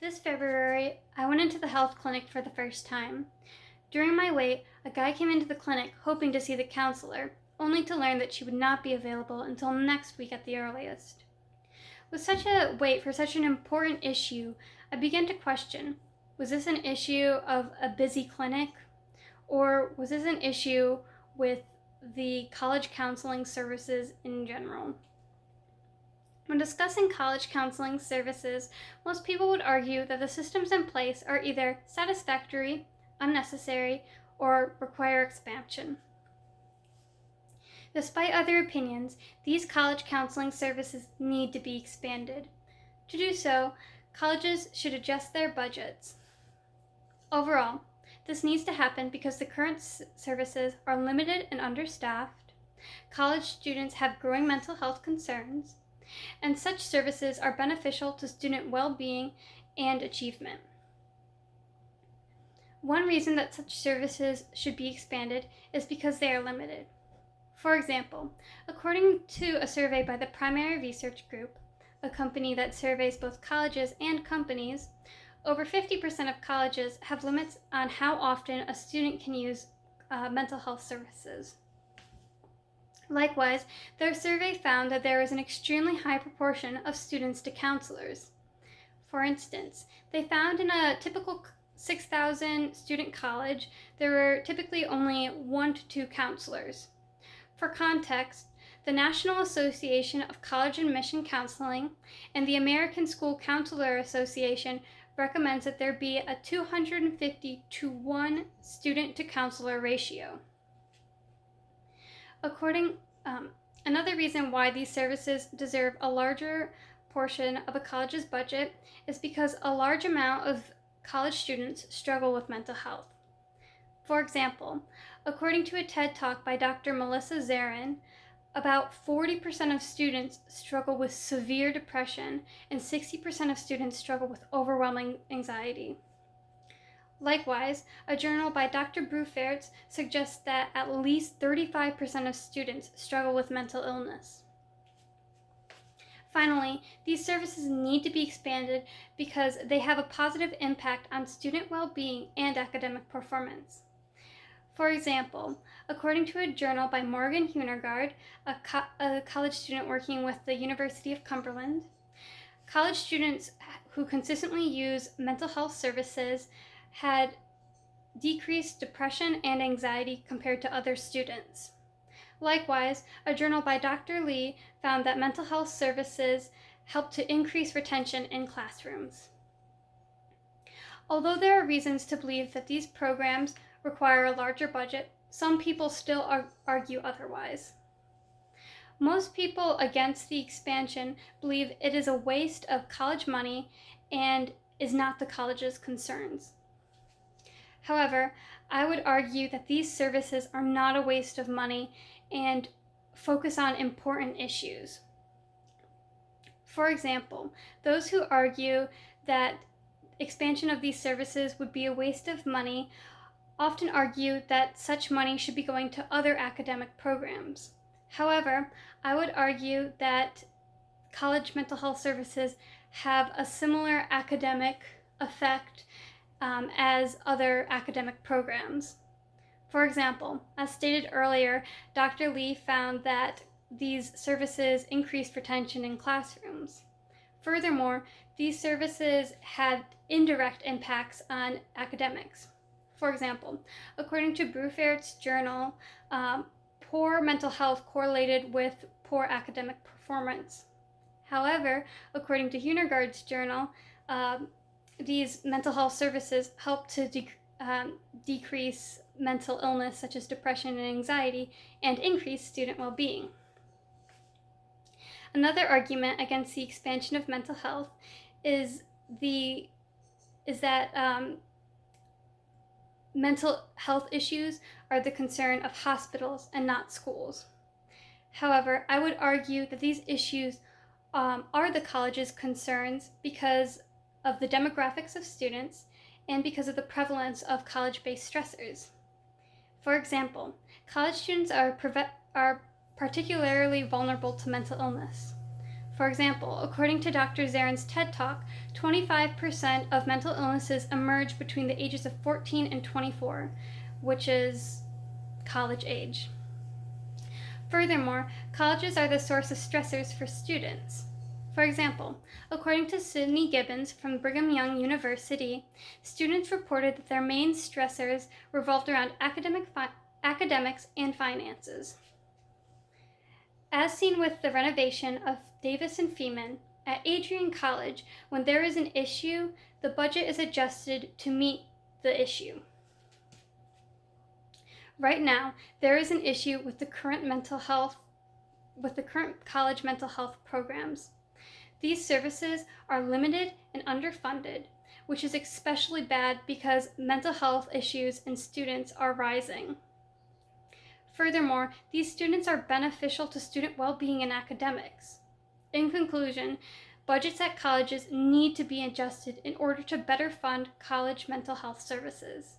This February, I went into the health clinic for the first time. During my wait, a guy came into the clinic hoping to see the counselor, only to learn that she would not be available until next week at the earliest. With such a wait for such an important issue, I began to question, was this an issue of a busy clinic? Or was this an issue with the college counseling services in general? When discussing college counseling services, most people would argue that the systems in place are either satisfactory, unnecessary, or require expansion. Despite other opinions, these college counseling services need to be expanded. To do so, colleges should adjust their budgets. Overall, this needs to happen because the current services are limited and understaffed, college students have growing mental health concerns, and such services are beneficial to student well-being and achievement. One reason that such services should be expanded is because they are limited. For example, according to a survey by the Primary Research Group, a company that surveys both colleges and companies, over 50% of colleges have limits on how often a student can use mental health services. Likewise, their survey found that there is an extremely high proportion of students to counselors. For instance, they found in a typical 6,000 student college, there were typically only 1 to 2 counselors. For context, the National Association of College Admission Counseling and the American School Counselor Association recommends that there be a 250 to 1 student to counselor ratio. Another reason why these services deserve a larger portion of a college's budget is because a large amount of college students struggle with mental health. For example, according to a TED Talk by Dr. Melissa Zarin, about 40% of students struggle with severe depression and 60% of students struggle with overwhelming anxiety. Likewise, a journal by Dr. Brufertz suggests that at least 35% of students struggle with mental illness. Finally, these services need to be expanded because they have a positive impact on student well-being and academic performance. For example, according to a journal by Morgan Hunegard, a college student working with the University of Cumberland, college students who consistently use mental health services had decreased depression and anxiety compared to other students. Likewise, a journal by Dr. Lee found that mental health services help to increase retention in classrooms. Although there are reasons to believe that these programs require a larger budget, some people still argue otherwise. Most people against the expansion believe it is a waste of college money and is not the college's concerns. However, I would argue that these services are not a waste of money and focus on important issues. For example, those who argue that expansion of these services would be a waste of money often argue that such money should be going to other academic programs. However, I would argue that college mental health services have a similar academic effect as other academic programs. For example, as stated earlier, Dr. Lee found that these services increased retention in classrooms. Furthermore, these services had indirect impacts on academics. For example, according to Brufert's journal, poor mental health correlated with poor academic performance. However, according to Hunegard's journal, these mental health services help to decrease mental illness such as depression and anxiety and increase student well-being. Another argument against the expansion of mental health is that mental health issues are the concern of hospitals and not schools. However, I would argue that these issues are the college's concerns because of the demographics of students and because of the prevalence of college-based stressors. For example, college students are particularly vulnerable to mental illness. For example, according to Dr. Zarin's TED Talk, 25% of mental illnesses emerge between the ages of 14 and 24, which is college age. Furthermore, colleges are the source of stressors for students. For example, according to Sydney Gibbons from Brigham Young University, students reported that their main stressors revolved around academics and finances. As seen with the renovation of Davis and Freeman, at Adrian College, when there is an issue, the budget is adjusted to meet the issue. Right now, there is an issue with the current college mental health programs. These services are limited and underfunded, which is especially bad because mental health issues in students are rising. Furthermore, these students are beneficial to student well-being and academics. In conclusion, budgets at colleges need to be adjusted in order to better fund college mental health services.